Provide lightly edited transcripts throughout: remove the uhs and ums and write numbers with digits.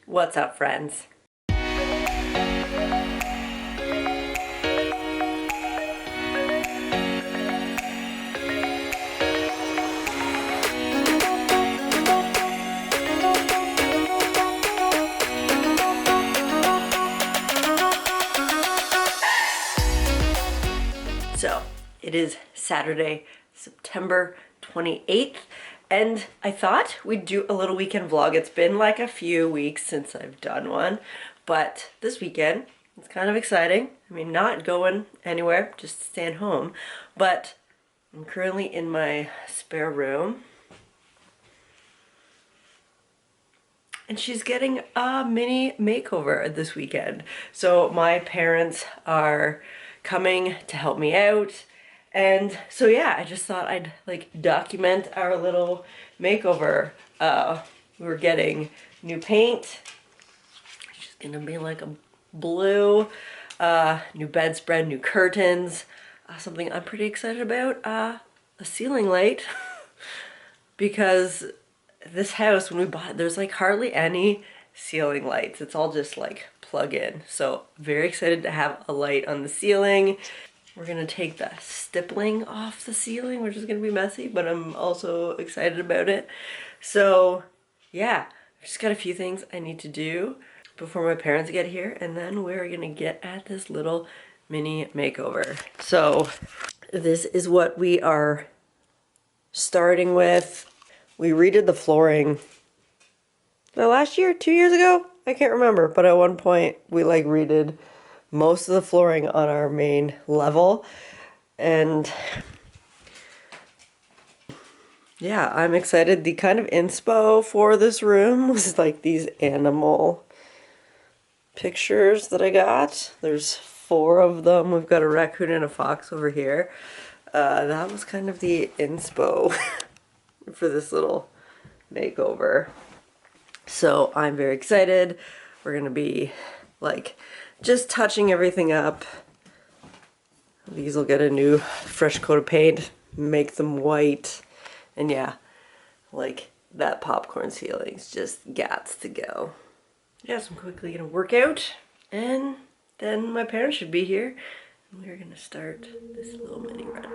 What's up, friends? So, it is Saturday, September 28th, and I thought we'd do a little weekend vlog. It's been like a few weeks since I've done one, but this weekend, it's kind of exciting. I mean, not going anywhere, just staying home, but I'm currently in my spare room, and she's getting a mini makeover this weekend. So my parents are coming to help me out. And so yeah, I just thought I'd like document our little makeover. We were getting new paint. It's just gonna be like a blue, new bedspread, new curtains. Something I'm pretty excited about, a ceiling light. Because this house, when we bought it, there's like hardly any ceiling lights. It's all just like plug in. So very excited to have a light on the ceiling. We're gonna take the stippling off the ceiling, which is gonna be messy, but I'm also excited about it. So yeah, I've just got a few things I need to do before my parents get here, and then we're gonna get at this little mini makeover. So this is what we are starting with. We redid the flooring last year, 2 years ago? I can't remember, but at one point we like redid most of the flooring on our main level. And yeah, I'm excited. The kind of inspo for this room was like these animal pictures that I got. There's 4 of them. We've got a raccoon and a fox over here. That was kind of the inspo for this little makeover. So I'm very excited. We're gonna be like just touching everything up. These will get a new fresh coat of paint, make them white, and yeah, like that popcorn ceiling's just gots to go. Yeah, so I'm quickly gonna work out, and then my parents should be here, and we're gonna start this little mini run.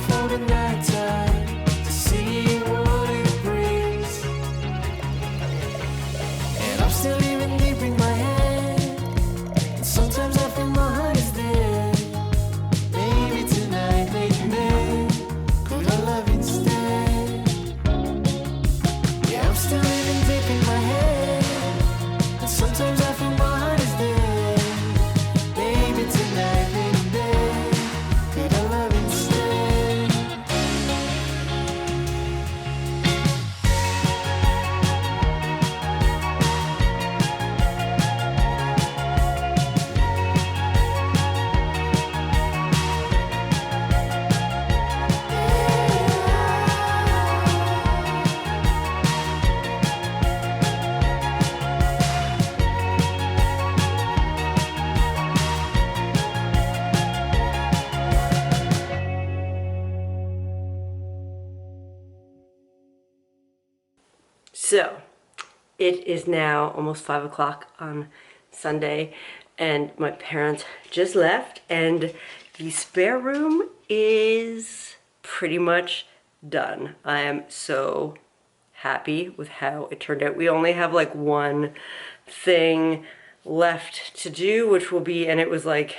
For the night time to see So it is now almost 5 o'clock on Sunday and my parents just left and the spare room is pretty much done. I am so happy with how it turned out. We only have like one thing left to do, which will be, and it was like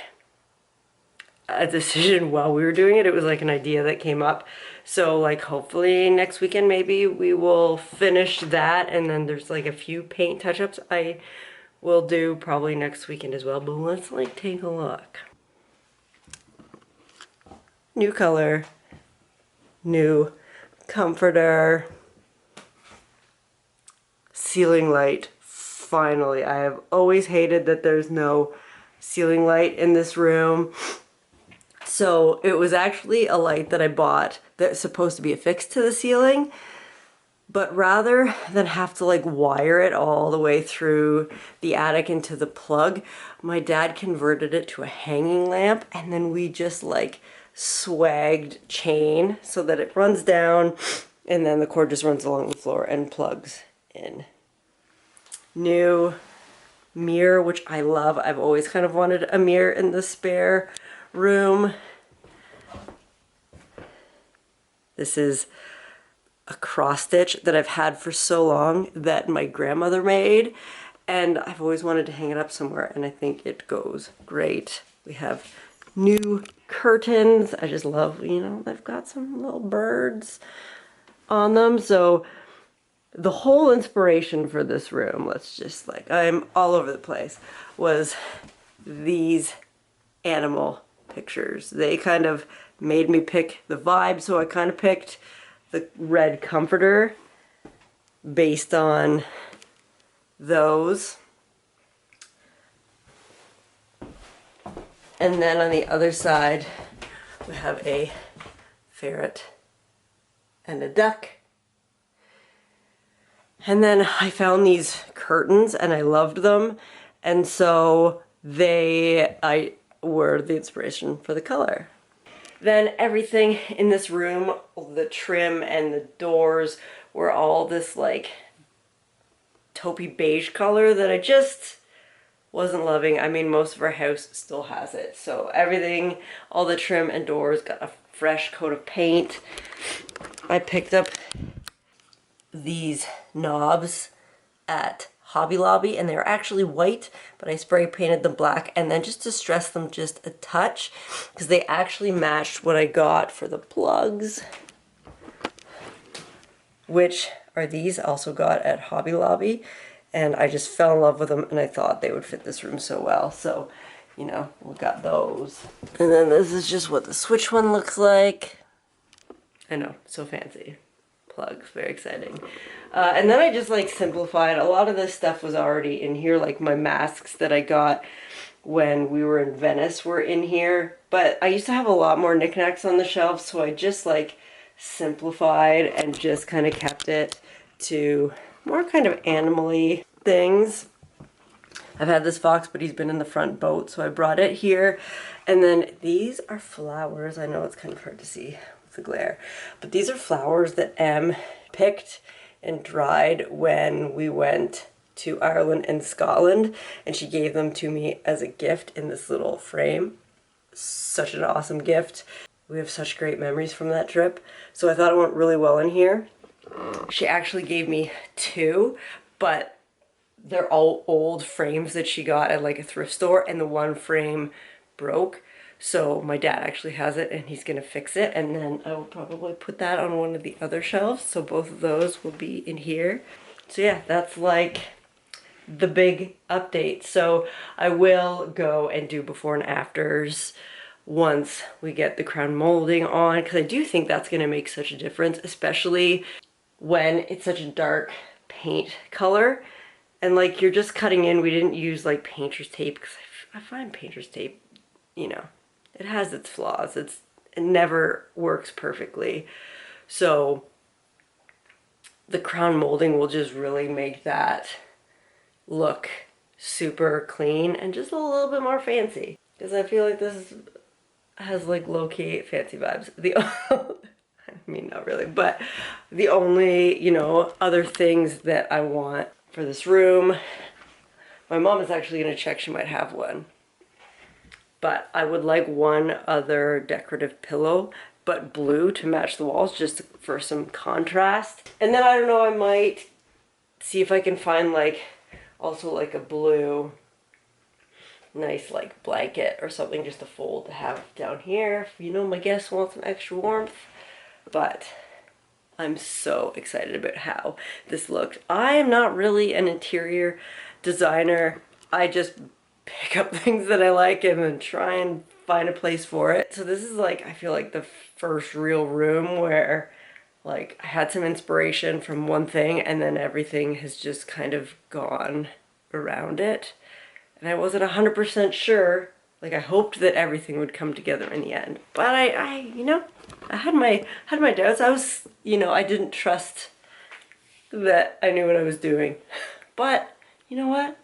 a decision while we were doing it. It was like an idea that came up. So like hopefully next weekend maybe we will finish that, and then there's like a few paint touch-ups I will do probably next weekend as well. But let's like take a look. New color, new comforter, ceiling light. Finally, I have always hated that there's no ceiling light in this room. So it was actually a light that I bought that's supposed to be affixed to the ceiling, but rather than have to like wire it all the way through the attic into the plug, my dad converted it to a hanging lamp, and then we just like swagged chain so that it runs down and then the cord just runs along the floor and plugs in. New mirror, which I love. I've always kind of wanted a mirror in the spare room. This is a cross stitch that I've had for so long that my grandmother made, and I've always wanted to hang it up somewhere, and I think it goes great. We have new curtains. I just love, you know, they've got some little birds on them. So the whole inspiration for this room, let's just like, I'm all over the place, was these animal pictures. They kind of made me pick the vibe, so I kind of picked the red comforter based on those. And then on the other side, we have a ferret and a duck. And then I found these curtains and I loved them. And so I were the inspiration for the color. Then everything in this room, the trim and the doors were all this like taupey beige color that I just wasn't loving. I mean, most of our house still has it. So everything, all the trim and doors got a fresh coat of paint. I picked up these knobs at Hobby Lobby, and they're actually white, but I spray painted them black, and then just to stress them just a touch, because they actually matched what I got for the plugs, which are these, also got at Hobby Lobby, and I just fell in love with them, and I thought they would fit this room so well, so, you know, we got those. And then this is just what the switch one looks like. I know, so fancy. Plugs, very exciting. And then I just like simplified. A lot of this stuff was already in here, like my masks that I got when we were in Venice were in here. But I used to have a lot more knickknacks on the shelf, so I just like simplified and just kind of kept it to more kind of animal-y things. I've had this fox, but he's been in the front boat, so I brought it here. And then these are flowers. I know it's kind of hard to see with the glare, but these are flowers that Em picked and dried when we went to Ireland and Scotland, and she gave them to me as a gift in this little frame. Such an awesome gift. We have such great memories from that trip, so I thought it went really well in here. She actually gave me two, but they're all old frames that she got at like a thrift store, and the one frame broke. So my dad actually has it and he's gonna fix it, and then I will probably put that on one of the other shelves, so both of those will be in here. So yeah, that's like the big update. So I will go and do before and afters once we get the crown molding on, because I do think that's gonna make such a difference, especially when it's such a dark paint color. And like you're just cutting in, we didn't use like painter's tape, because I find painter's tape, you know, it has its flaws. It never works perfectly. So the crown molding will just really make that look super clean and just a little bit more fancy. Because I feel like this has like low-key fancy vibes. I mean, not really, but the only, you know, other things that I want for this room, my mom is actually going to check, she might have one. But I would like one other decorative pillow, but blue to match the walls, just for some contrast. And then I don't know, I might see if I can find like, also like a blue, nice like blanket or something just to fold to have down here. If, you know, my guests want some extra warmth. But I'm so excited about how this looked. I am not really an interior designer. I just pick up things that I like and then try and find a place for it. So this is like, I feel like the first real room where like I had some inspiration from one thing and then everything has just kind of gone around it. And I wasn't 100% sure. Like I hoped that everything would come together in the end. But I you know, I had my doubts. I was, you know, I didn't trust that I knew what I was doing. But you know what?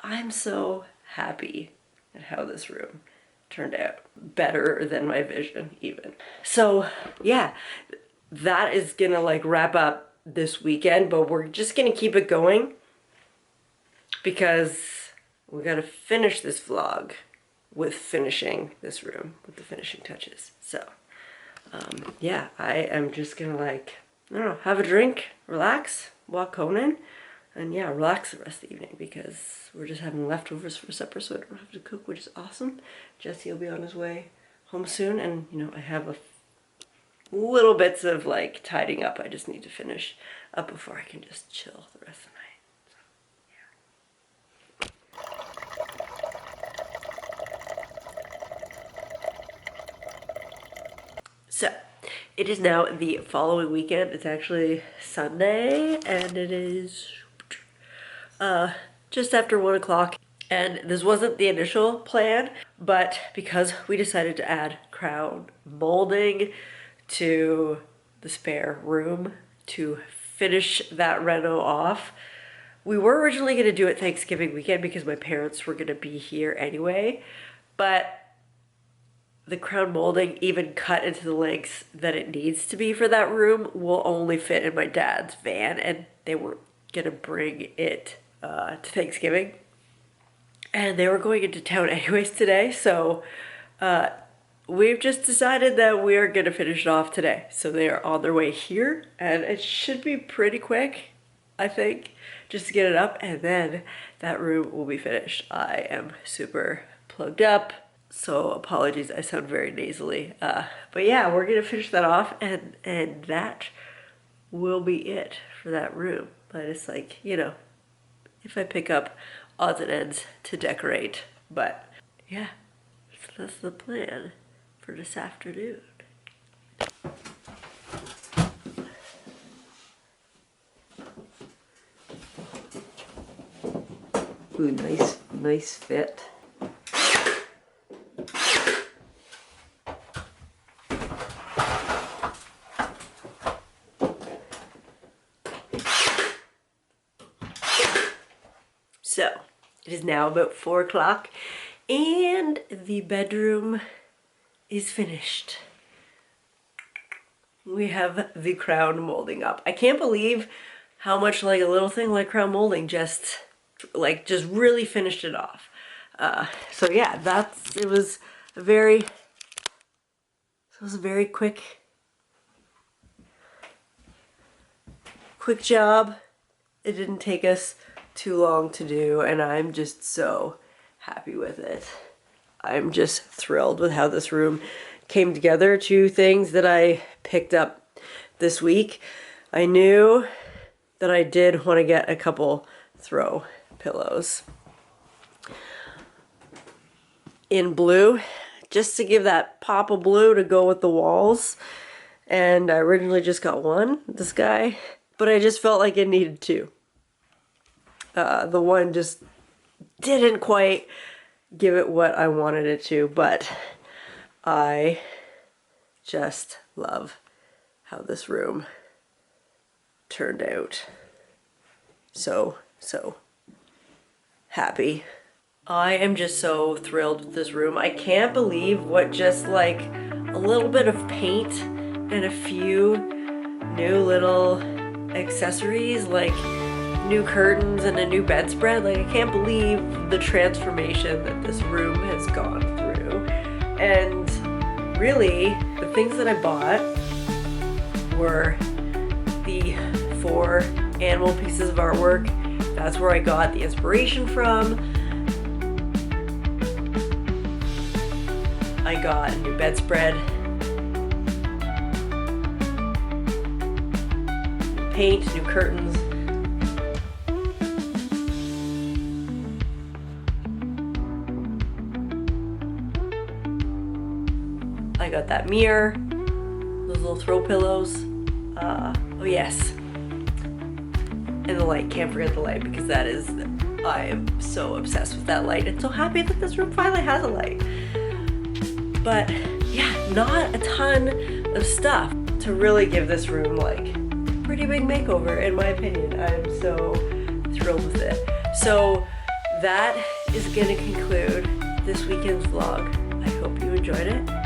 I'm so happy at how this room turned out. Better than my vision even. So yeah, that is gonna like wrap up this weekend, but we're just gonna keep it going because we gotta finish this vlog with finishing this room, with the finishing touches. So yeah, I am just gonna like, I don't know, have a drink, relax, walk Conan, and yeah, relax the rest of the evening because we're just having leftovers for supper, so I don't have to cook, which is awesome. Jesse will be on his way home soon, and you know, I have a little bits of like tidying up I just need to finish up before I can just chill the rest of the night. So, it is now the following weekend. It's actually Sunday, and it is just after 1 o'clock. And this wasn't the initial plan, but because we decided to add crown molding to the spare room to finish that reno off, we were originally going to do it Thanksgiving weekend because my parents were going to be here anyway, but the crown molding, even cut into the lengths that it needs to be for that room, will only fit in my dad's van, and they were gonna bring it to Thanksgiving. And they were going into town anyways today, so we've just decided that we are gonna finish it off today. So they are on their way here, and it should be pretty quick, I think, just to get it up, and then that room will be finished. I am super plugged up. So apologies, I sound very nasally. But yeah, we're gonna finish that off and that will be it for that room. But it's like, you know, if I pick up odds and ends to decorate. But yeah, so that's the plan for this afternoon. Ooh, nice fit. So, it is now about 4 o'clock and the bedroom is finished. We have the crown molding up. I can't believe how much like a little thing like crown molding just really finished it off. So yeah, it was a very quick job. It didn't take us too long to do, and I'm just so happy with it. I'm just thrilled with how this room came together. 2 things that I picked up this week. I knew that I did want to get a couple throw pillows in blue, just to give that pop of blue to go with the walls. And I originally just got one, this guy, but I just felt like it needed 2. The one just didn't quite give it what I wanted it to, but I just love how this room turned out. So happy. I am just so thrilled with this room. I can't believe what just like a little bit of paint and a few new little accessories like new curtains and a new bedspread. Like, I can't believe the transformation that this room has gone through. And really, the things that I bought were the 4 animal pieces of artwork. That's where I got the inspiration from. I got a new bedspread, new paint, new curtains. I got that mirror, those little throw pillows. Oh yes, and the light. Can't forget the light, because that is, I am so obsessed with that light. And so happy that this room finally has a light. But yeah, not a ton of stuff to really give this room like a pretty big makeover, in my opinion. I'm so thrilled with it. So that is gonna conclude this weekend's vlog. I hope you enjoyed it.